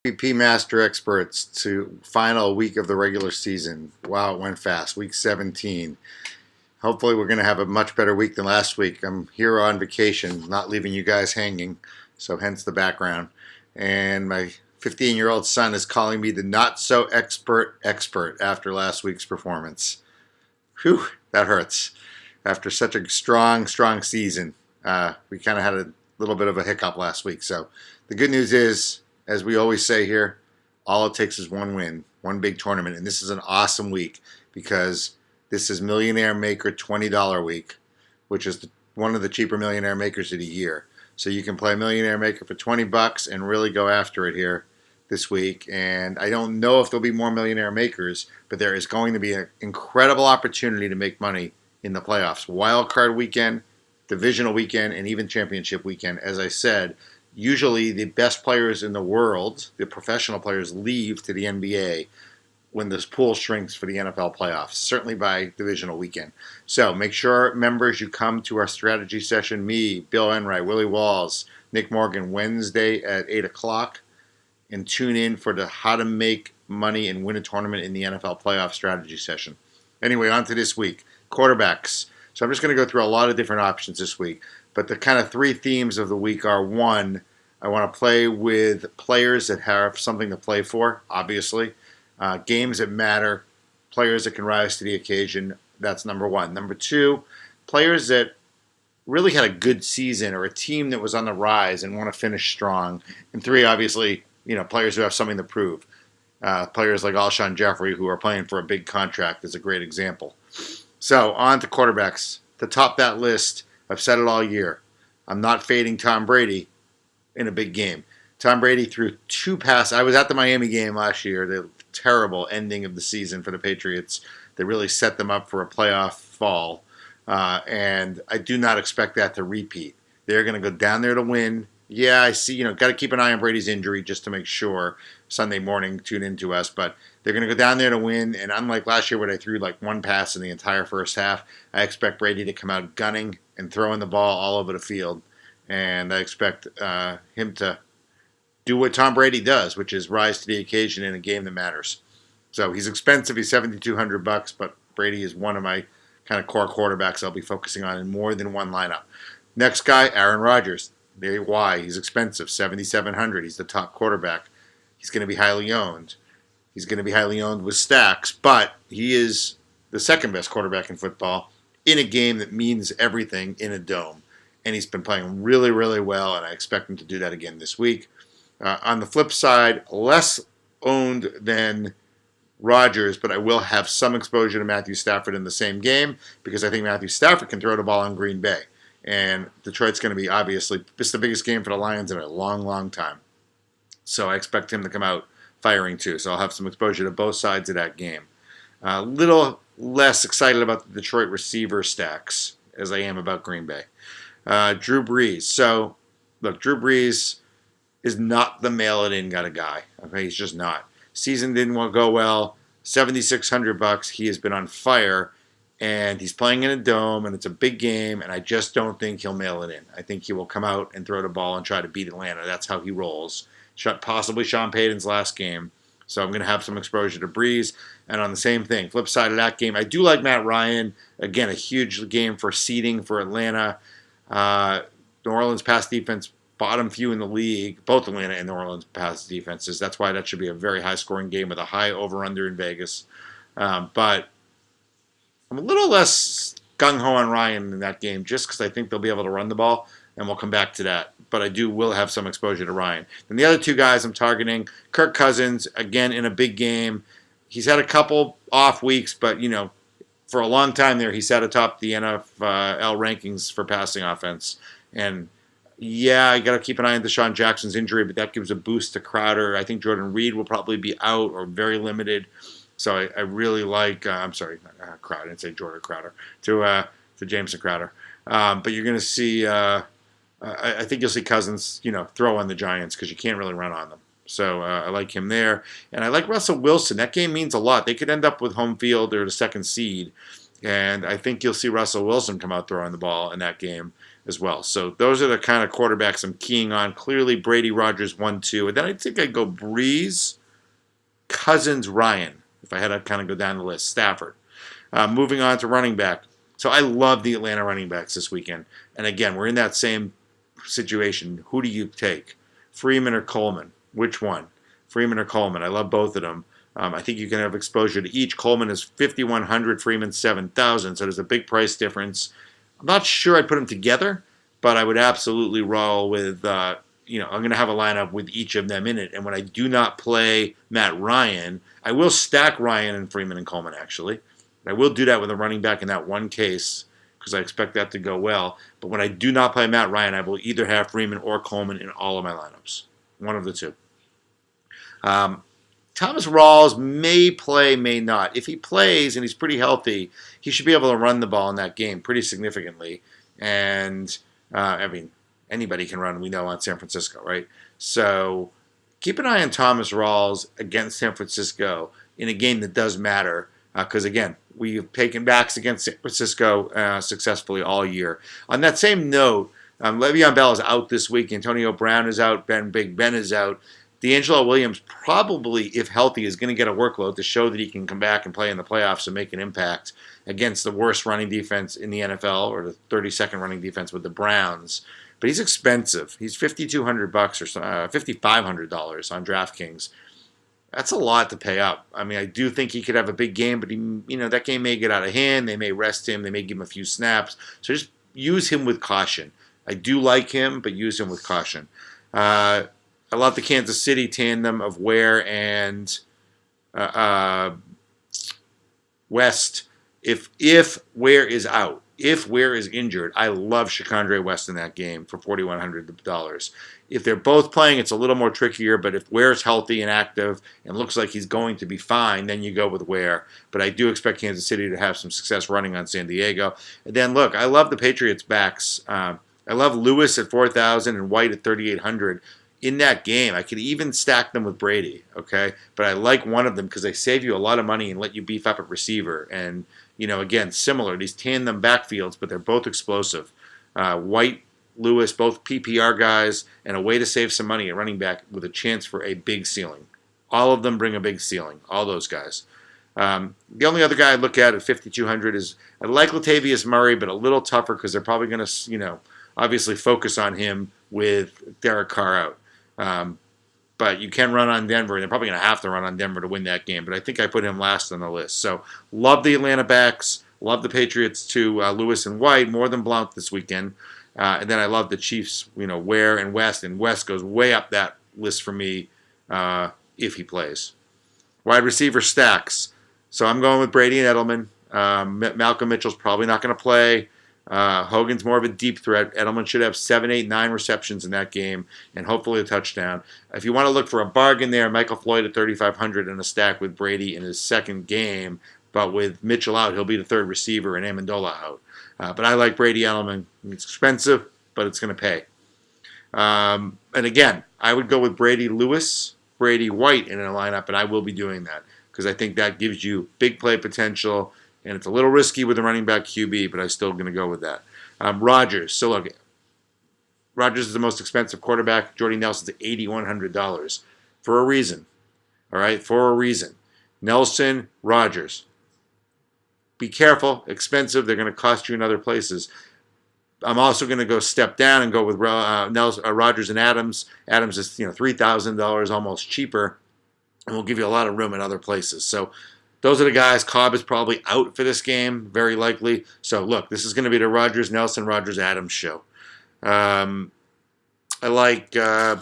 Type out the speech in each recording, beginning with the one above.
GPPMaster experts to final week of the regular season. Wow, it went fast. Week 17. Hopefully we're going to have a much better week than last week. I'm here on vacation, not leaving you guys hanging, so hence the background. And my 15-year-old son is calling me the not-so-expert expert after last week's performance. Whew, that hurts. After such a strong season, we kind of had a little bit of a hiccup last week. So the good news is, as we always say here, all it takes is one win, one big tournament. And this is an awesome week because this is Millionaire Maker $20 week, which is one of the cheaper Millionaire Makers of the year. So you can play Millionaire Maker for $20 and really go after it here this week. And I don't know if there'll be more Millionaire Makers, but there is going to be an incredible opportunity to make money in the playoffs. Wild card weekend, divisional weekend, and even championship weekend. As I said, usually the best players in the world, the professional players, leave to the NBA when this pool shrinks for the NFL playoffs, certainly by divisional weekend. So make sure, members, you come to our strategy session, me, Bill Enright, Willie Walls, Nick Morgan, Wednesday at 8 o'clock, and tune in for the how to make money and win a tournament in the NFL playoff strategy session. Anyway, on to this week. Quarterbacks. So I'm just going to go through a lot of different options this week. But the kind of three themes of the week are, one, I want to play with players that have something to play for, obviously. Games that matter, players that can rise to the occasion. That's number one. Number two, players that really had a good season or a team that was on the rise and want to finish strong. And three, obviously, players who have something to prove. Players like Alshon Jeffrey, who are playing for a big contract, is a great example. So on to quarterbacks. To top that list, I've said it all year. I'm not fading Tom Brady in a big game. Tom Brady threw two passes. I was at the Miami game last year, the terrible ending of the season for the Patriots that really set them up for a playoff fall. And I do not expect that to repeat. They're going to go down there to win. Yeah, I see, got to keep an eye on Brady's injury just to make sure. Sunday morning, tune in to us. But they're going to go down there to win. And unlike last year where they threw like one pass in the entire first half, I expect Brady to come out gunning and throwing the ball all over the field. And I expect him to do what Tom Brady does, which is rise to the occasion in a game that matters. So he's expensive. He's $7,200, but Brady is one of my kind of core quarterbacks I'll be focusing on in more than one lineup. Next guy, Aaron Rodgers. Why? He's expensive, $7,700. He's the top quarterback. He's going to be highly owned. He's going to be highly owned with stacks, but he is the second best quarterback in football in a game that means everything in a dome. And he's been playing really, really well, and I expect him to do that again this week. On the flip side, less owned than Rodgers, but I will have some exposure to Matthew Stafford in the same game because I think Matthew Stafford can throw the ball on Green Bay. And Detroit's going to be, obviously, this is the biggest game for the Lions in a long time. So I expect him to come out firing too. So I'll have some exposure to both sides of that game. A little less excited about the Detroit receiver stacks as I am about Green Bay. Drew Brees. So, look, Drew Brees is not the mail-it-in kind of guy. Okay, he's just not. Season didn't go well. $7,600. He has been on fire, and he's playing in a dome, and it's a big game, and I just don't think he'll mail it in. I think he will come out and throw the ball and try to beat Atlanta. That's how he rolls. Possibly Sean Payton's last game. So I'm going to have some exposure to Brees. And on the same thing, flip side of that game, I do like Matt Ryan. Again, a huge game for seeding for Atlanta. New Orleans pass defense, bottom few in the league. Both Atlanta and New Orleans pass defenses. That's why that should be a very high-scoring game with a high over-under in Vegas. But I'm a little less gung-ho on Ryan in that game just because I think they'll be able to run the ball, and we'll come back to that. But I will have some exposure to Ryan. And the other two guys I'm targeting, Kirk Cousins, again, in a big game. He's had a couple off weeks, but, for a long time there, he sat atop the NFL rankings for passing offense. And, yeah, I got to keep an eye on Deshaun Jackson's injury, but that gives a boost to Crowder. I think Jordan Reed will probably be out or very limited. So I really like, Crowder, I didn't say Jordan Crowder, to Jameson Crowder. But you're going to see, I think you'll see Cousins, throw on the Giants because you can't really run on them. So I like him there. And I like Russell Wilson. That game means a lot. They could end up with home field or the second seed. And I think you'll see Russell Wilson come out throwing the ball in that game. as well. So those are the kind of quarterbacks I'm keying on. Clearly, Brady, Rodgers, 1-2. And then I think I'd go Breeze, Cousins, Ryan, if I had to kind of go down the list. Stafford. Moving on to running back. So I love the Atlanta running backs this weekend. And again, we're in that same situation. Who do you take? Freeman or Coleman? Which one? Freeman or Coleman? I love both of them. I think you can have exposure to each. Coleman is 5,100, Freeman 7,000, so there's a big price difference. I'm not sure I'd put them together, but I would absolutely roll with, I'm going to have a lineup with each of them in it. And when I do not play Matt Ryan, I will stack Ryan and Freeman and Coleman, actually. I will do that with a running back in that one case because I expect that to go well. But when I do not play Matt Ryan, I will either have Freeman or Coleman in all of my lineups. One of the two. Thomas Rawls may play, may not. If he plays and he's pretty healthy, he should be able to run the ball in that game pretty significantly. And, anybody can run, we know, on San Francisco, right? So keep an eye on Thomas Rawls against San Francisco in a game that does matter. Because, again, we've taken backs against San Francisco successfully all year. On that same note, Le'Veon Bell is out this week. Antonio Brown is out. Big Ben is out. D'Angelo Williams probably, if healthy, is going to get a workload to show that he can come back and play in the playoffs and make an impact against the worst running defense in the NFL, or the 32nd running defense with the Browns. But he's expensive. He's $5,200 or $5,500 on DraftKings. That's a lot to pay up. I mean, I do think he could have a big game, but that game may get out of hand. They may rest him. They may give him a few snaps. So just use him with caution. I do like him, but use him with caution. I love the Kansas City tandem of Ware and West. If Ware is out, if Ware is injured, I love Shakondre West in that game for $4,100. If they're both playing, it's a little more trickier, but if Ware's healthy and active and looks like he's going to be fine, then you go with Ware. But I do expect Kansas City to have some success running on San Diego. And then, look, I love the Patriots' backs. I love Lewis at 4,000 and White at 3,800. In that game, I could even stack them with Brady, okay? But I like one of them because they save you a lot of money and let you beef up at receiver. And, again, similar, these tandem backfields, but they're both explosive. White, Lewis, both PPR guys, and a way to save some money at running back with a chance for a big ceiling. All of them bring a big ceiling, all those guys. The only other guy I'd look at 5,200 is, I like Latavius Murray, but a little tougher because they're probably going to, obviously focus on him with Derek Carr out. But you can run on Denver, and they're probably going to have to run on Denver to win that game. But I think I put him last on the list. So love the Atlanta backs. Love the Patriots to Lewis and White more than Blount this weekend. And then I love the Chiefs, Ware and West. And West goes way up that list for me if he plays. Wide receiver stacks. So I'm going with Brady and Edelman. Malcolm Mitchell's probably not going to play. Hogan's more of a deep threat. Edelman should have 7, 8, 9 receptions in that game and hopefully a touchdown. If you want to look for a bargain there, Michael Floyd at 3,500 in a stack with Brady in his second game. But with Mitchell out, he'll be the third receiver and Amendola out. But I like Brady Edelman. It's expensive, but it's going to pay. And again, I would go with Brady Lewis, Brady White in a lineup, and I will be doing that because I think that gives you big play potential. And it's a little risky with the running back QB, but I'm still going to go with that. Rodgers. So look, Rodgers is the most expensive quarterback. Jordy Nelson's at $8,100 for a reason. All right, for a reason. Nelson, Rodgers. Be careful. Expensive. They're going to cost you in other places. I'm also going to go step down and go with Rodgers and Adams. Adams is $3,000 almost cheaper, and will give you a lot of room in other places. So those are the guys. Cobb is probably out for this game, very likely. So, look, this is going to be the Rodgers, Nelson, Rodgers, Adams show. I like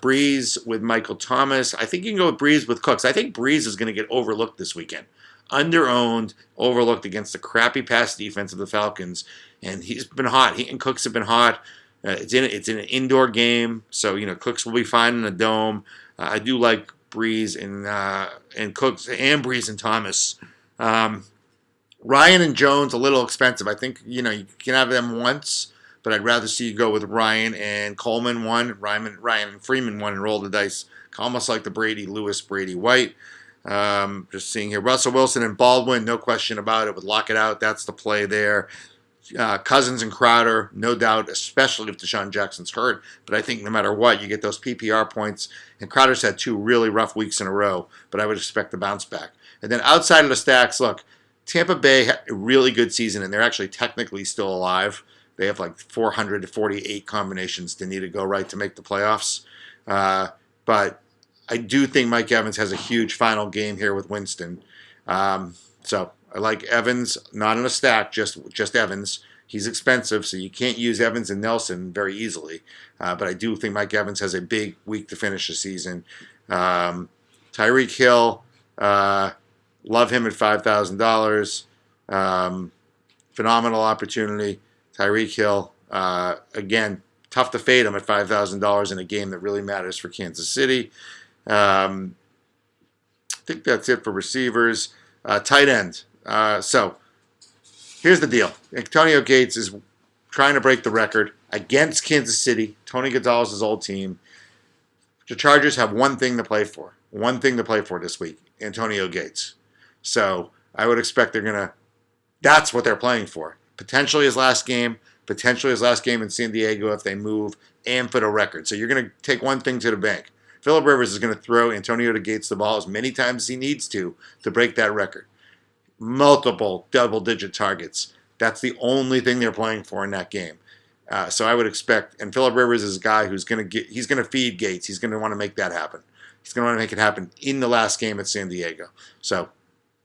Breeze with Michael Thomas. I think you can go with Breeze with Cooks. I think Breeze is going to get overlooked this weekend. Underowned, overlooked against the crappy pass defense of the Falcons. And he's been hot. He and Cooks have been hot. It's in an indoor game, so, Cooks will be fine in a dome. I do like Breeze and Cooks and Breeze and Thomas. Ryan and Jones a little expensive. I think you can have them once, but I'd rather see you go with Ryan and Coleman one, Ryan and Freeman one, and roll the dice, almost like the Brady Lewis, Brady White. Just seeing here, Russell Wilson and Baldwin, no question about it. Would lock it out. That's the play there. Cousins and Crowder, no doubt, especially if Deshaun Jackson's hurt. But I think no matter what, you get those PPR points. And Crowder's had 2 really rough weeks in a row, but I would expect the bounce back. And then outside of the stacks, look, Tampa Bay had a really good season, and they're actually technically still alive. They have like 448 combinations to need to go right to make the playoffs. But I do think Mike Evans has a huge final game here with Winston. So I like Evans, not in a stack, just Evans. He's expensive, so you can't use Evans and Nelson very easily. But I do think Mike Evans has a big week to finish the season. Tyreek Hill, love him at $5,000. Phenomenal opportunity. Tyreek Hill, again, tough to fade him at $5,000 in a game that really matters for Kansas City. I think that's it for receivers. Tight end. So here's the deal. Antonio Gates is trying to break the record against Kansas City, Tony Gonzalez's old team. The Chargers have one thing to play for. One thing to play for this week, Antonio Gates. So I would expect that's what they're playing for. Potentially his last game in San Diego if they move, and for the record. So you're going to take one thing to the bank. Phillip Rivers is going to throw Antonio Gates the ball as many times as he needs to break that record. Multiple double-digit targets. That's the only thing they're playing for in that game. So I would expect, and Phillip Rivers is a guy he's going to feed Gates. He's going to want to make that happen. He's going to want to make it happen in the last game at San Diego. So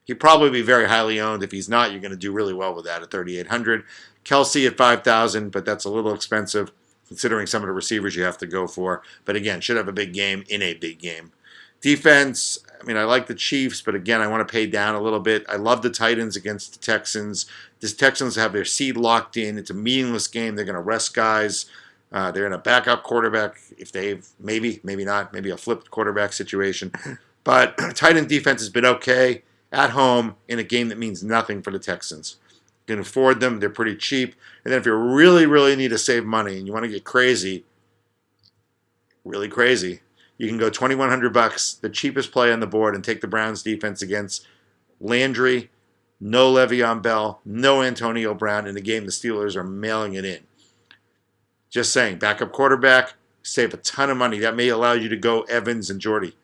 he'd probably be very highly owned. If he's not, you're going to do really well with that at 3,800. Kelsey at 5,000, but that's a little expensive considering some of the receivers you have to go for. But again, should have a big game in a big game. Defense, I mean, I like the Chiefs, but again, I want to pay down a little bit. I love the Titans against the Texans. The Texans have their seed locked in. It's a meaningless game. They're going to rest guys. They're in a backup quarterback. If they've maybe not, maybe a flipped quarterback situation. But Titan defense has been okay at home in a game that means nothing for the Texans. You can afford them. They're pretty cheap. And then if you really, really need to save money and you want to get crazy, really crazy, you can go $2,100, the cheapest play on the board, and take the Browns defense against Landry, no Le'Veon Bell, no Antonio Brown in a game the Steelers are mailing it in. Just saying, backup quarterback, save a ton of money. That may allow you to go Evans and Jordy.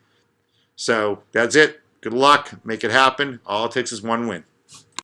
So that's it. Good luck. Make it happen. All it takes is one win.